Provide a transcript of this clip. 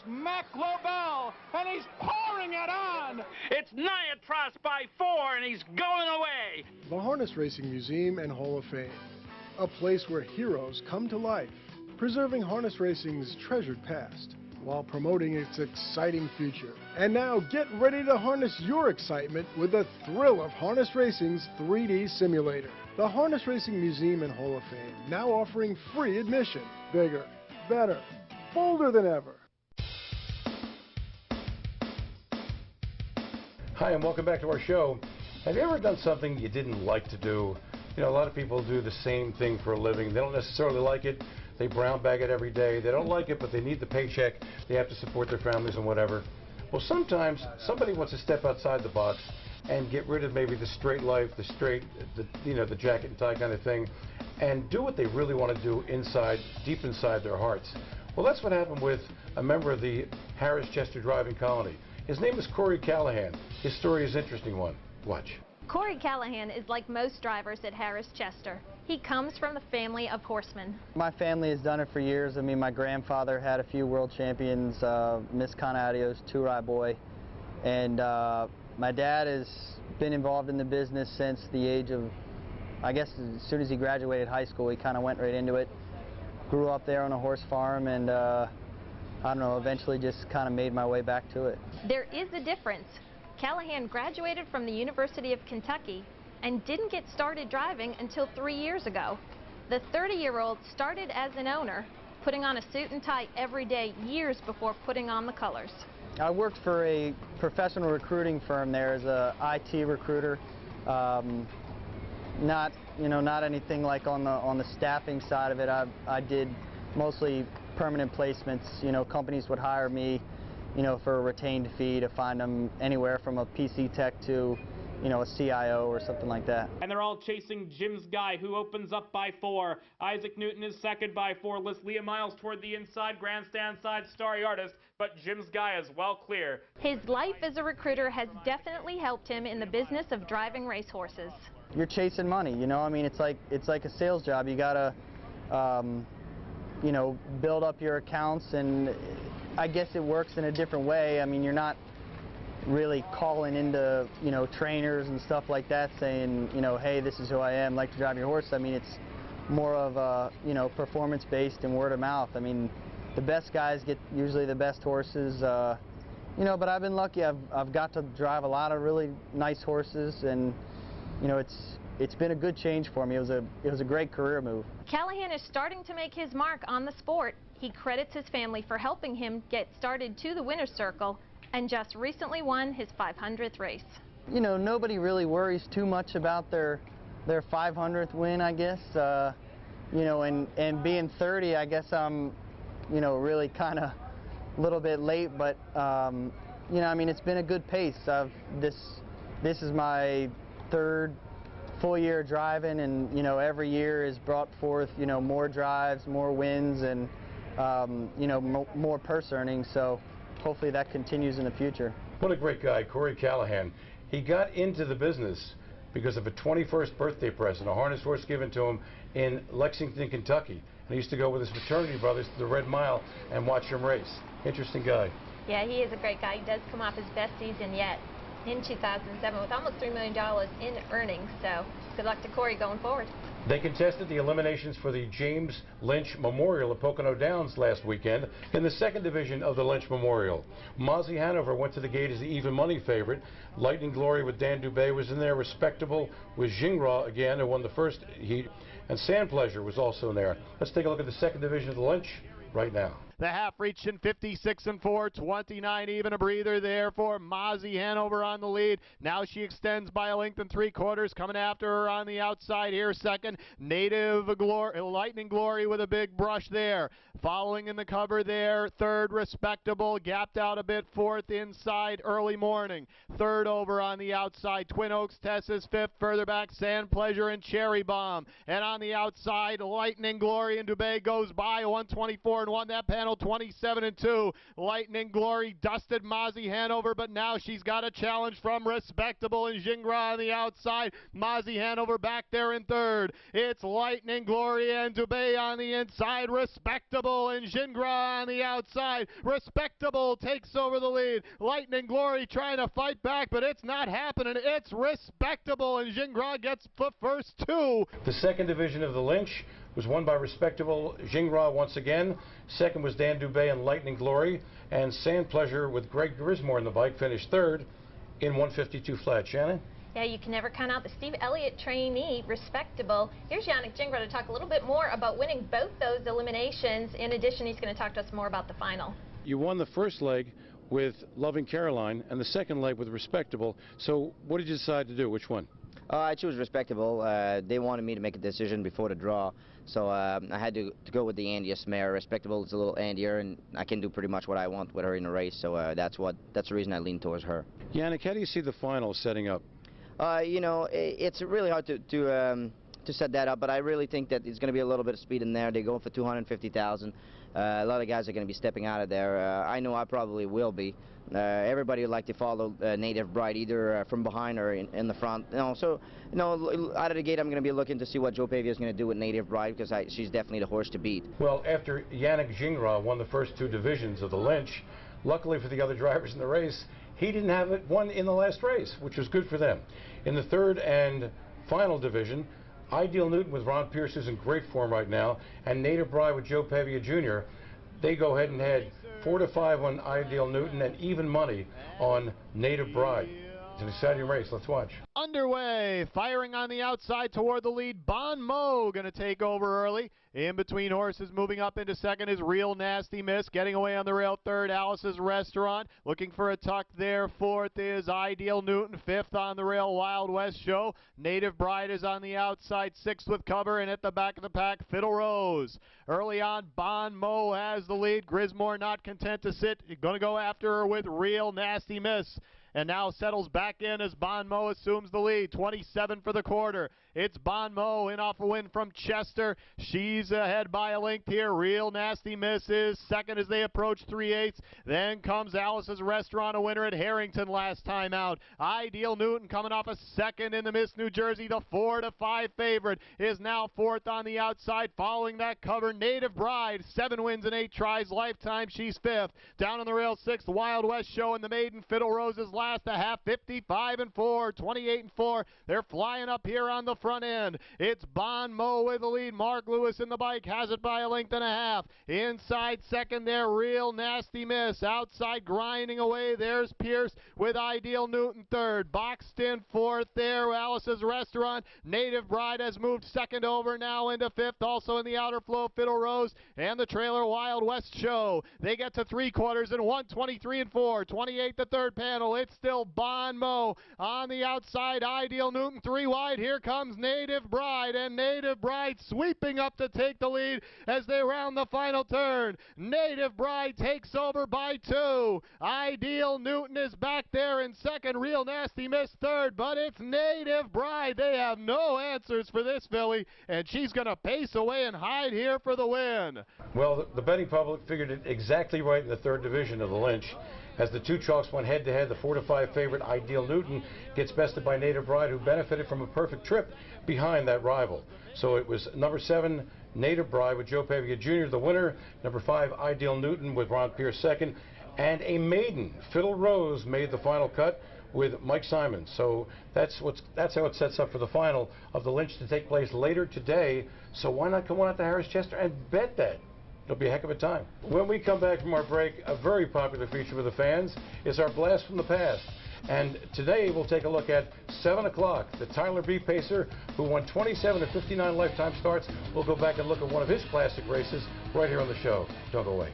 smack low bell, and he's pouring it on. It's Niatros by 4, and he's going away. The Harness Racing Museum and Hall of Fame, a place where heroes come to life, preserving harness racing's treasured past while promoting its exciting future. And now get ready to harness your excitement with the thrill of harness racing's 3D simulator. The Harness Racing Museum and Hall of Fame, now offering free admission. Bigger, better, bolder than ever. Hi, and welcome back to our show. Have you ever done something you didn't like to do? You know, a lot of people do the same thing for a living. They don't necessarily like it. They brown bag it every day. They don't like it, but they need the paycheck. They have to support their families and whatever. Well, sometimes somebody wants to step outside the box and get rid of maybe the straight life, the jacket and tie kind of thing, and do what they really want to do inside, deep inside their hearts. Well, that's what happened with a member of the Harrah's Chester driving colony. His name is Corey Callahan. His story is an interesting one. Watch. Corey Callahan is like most drivers at Harrah's Chester. He comes from the family of horsemen. My family has done it for years. I mean, my grandfather had a few world champions, Miss Conadios, two-ride boy, and my dad has been involved in the business since the age of, I guess, as soon as he graduated high school, he kind of went right into it. Grew up there on a horse farm, and I don't know, eventually just kind of made my way back to it. There is a difference. Callahan graduated from the University of Kentucky and didn't get started driving until 3 years ago. The 30-year-old started as an owner, putting on a suit and tie every day years before putting on the colors. I worked for a professional recruiting firm there as a IT recruiter. Not anything like on the staffing side of it. I did mostly permanent placements. You know, companies would hire me, you know, for a retained fee to find them anywhere from a PC tech to, you know, a CIO or something like that. And they're all chasing Jim's guy, who opens up by 4. Isaac Newton is second by 4. Leah Miles toward the inside, grandstand side, Starry Artist, but Jim's guy is well clear. His life as a recruiter has definitely helped him in the business of driving racehorses. You're chasing money, you know. I mean, it's like a sales job. You gotta, you know, build up your accounts, and I guess it works in a different way. I mean, you're not really calling into, you know, trainers and stuff like that saying, you know, hey, this is who I am, like to drive your horse. I mean, it's more of you know, performance-based and word of mouth. I mean, the best guys get usually the best horses, you know, but I've been lucky. I've got to drive a lot of really nice horses, and you know, it's been a good change for me. It was a great career move. Callahan is starting to make his mark on the sport. He credits his family for helping him get started to the winner's circle, and just recently won his 500th race. You know, nobody really worries too much about their 500th win, I guess. You know, and being 30, I guess I'm, you know, really kind of a little bit late, but you know, I mean, it's been a good pace. This is my 3rd full year driving, and you know, every year has brought forth, you know, more drives, more wins, and you know, more purse earnings. So hopefully that continues in the future. What a great guy, Corey Callahan. He got into the business because of a 21st birthday present, a harness horse given to him in Lexington, Kentucky. And he used to go with his fraternity brothers to the Red Mile and watch him race. Interesting guy. Yeah, he is a great guy. He does come off his best season yet in 2007 with almost $3 million in earnings. So good luck to Corey going forward. They contested the eliminations for the James Lynch Memorial at Pocono Downs last weekend in the 2nd division of the Lynch Memorial. Mozzie Hanover went to the gate as the even money favorite. Lightning Glory with Dan Dubé was in there. Respectable with Gingrich again, who won the first heat. And Sand Pleasure was also in there. Let's take a look at the 2nd division of the Lynch right now. The half reaching 56-4, 29 even, a breather there for Mozzie Hanover on the lead. Now she extends by a length and 3/4, coming after her on the outside here. Second, Lightning Glory with a big brush there. Following in the cover there, 3rd, Respectable, gapped out a bit. 4th, inside, Early Morning. 3rd over on the outside, Twin Oaks Tessa's 5th. Further back, Sand Pleasure and Cherry Bomb. And on the outside, Lightning Glory and Dubé goes by 124 and 1. That panel final, 27-2. Lightning Glory dusted Mozzie Hanover, but now she's got a challenge from Respectable and Gingrich on the outside. Mozzie Hanover back there in third. It's Lightning Glory and Dubé on the inside. Respectable and Gingrich on the outside. Respectable takes over the lead. Lightning Glory trying to fight back, but it's not happening. It's Respectable, and Gingrich gets the first two. The second division of the Lynch was won by Respectable Gingrich once again. Second was Dan Dubé and Lightning Glory. And Sand Pleasure with Greg Grismore in the bike finished third in 152 flat. Shannon? Yeah, you can never count out the Steve Elliott trainee, Respectable. Here's Yannick Gingrich to talk a little bit more about winning both those eliminations. In addition, he's going to talk to us more about the final. You won the first leg with Loving Caroline and the second leg with Respectable. So what did you decide to do? Which one? I chose Respectable. They wanted me to make a decision before the draw, so I had to go with the andiest mare. Respectable is a little andier, and I can do pretty much what I want with her in the race, so that's the reason I lean towards her. Yannick, how do you see the final setting up? You know, it's really hard to set that up, but I really think that it's going to be a little bit of speed in there. They're going for 250,000. A lot of guys are going to be stepping out of there. I know I probably will be. Everybody would like to follow Native Bride either from behind or in the front. So out of the gate I'm going to be looking to see what Joe Pavia is going to do with Native Bride, because she's definitely the horse to beat. Well, after Yannick Gingrich won the first two divisions of the Lynch, luckily for the other drivers in the race, he didn't have it won in the last race, which was good for them. In the third and final division, Ideal Newton with Ron Pierce, who's in great form right now, and Native Bride with Joe Pavia Jr., they go head and head. 4-5 on Ideal Newton and even money on Native Bride. It's an exciting race. Let's watch. Underway, firing on the outside toward the lead. Bon Mo going to take over early. In between horses, moving up into second is Real Nasty Miss. Getting away on the rail third, Alice's Restaurant. Looking for a tuck there. Fourth is Ideal Newton. Fifth on the rail, Wild West Show. Native Bride is on the outside. Sixth with cover, and at the back of the pack, Fiddle Rose. Early on, Bon Mo has the lead. Grismore not content to sit. Going to go after her with Real Nasty Miss. And now settles back in as Bon Mo assumes the lead. 27 for the quarter. It's Bon Mo in off a win from Chester. She's ahead by a length here. Real Nasty Miss is second as they approach 3/8. Then comes Alice's Restaurant, a winner at Harrington last time out. Ideal Newton coming off a second in the Miss New Jersey. The 4-5 favorite is now fourth on the outside. Following that cover, Native Bride, 7 wins and 8 tries. Lifetime, she's fifth. Down on the rail, sixth, Wild West Show, and the maiden Fiddle Rose is last a half. 55-4, 28-4. They're flying up here on the front end. It's Bon Mo with the lead. Mark Lewis in the bike has it by a length and a half. Inside second there, Real Nasty Miss. Outside grinding away, there's Pierce with Ideal Newton third. Boxed in fourth there, Alice's Restaurant. Native Bride has moved second over now into fifth. Also in the outer flow, Fiddle Rose and the trailer Wild West Show. They get to three quarters in 1:23-4. 28 the third panel. It's still Bon Mo on the outside. Ideal Newton 3 wide. Here comes Native Bride, and Native Bride sweeping up to take the lead as they round the final turn. Native Bride takes over by 2. Ideal Newton is back there in second. Real Nasty Miss third, but it's Native Bride. They have no answers for this filly, and she's going to pace away and hide here for the win. Well, the betting public figured it exactly right in the third division of the Lynch. As the two chalks went head-to-head, the 4-5 favorite Ideal Newton gets bested by Native Bride, who benefited from a perfect trip behind that rival. So it was number 7, Native Bride with Joe Pavia Jr., the winner. Number 5, Ideal Newton with Ron Pierce second. And a maiden, Fiddle Rose, made the final cut with Mike Simon. So that's how it sets up for the final of the Lynch to take place later today. So why not come on out to Harris Chester and bet that? It'll be a heck of a time. When we come back from our break, a very popular feature with the fans is our Blast from the Past. And today we'll take a look at 7 o'clock. The Tyler B. Pacer, who won 27 of 59 lifetime starts, will go back and look at one of his classic races right here on the show. Don't go away.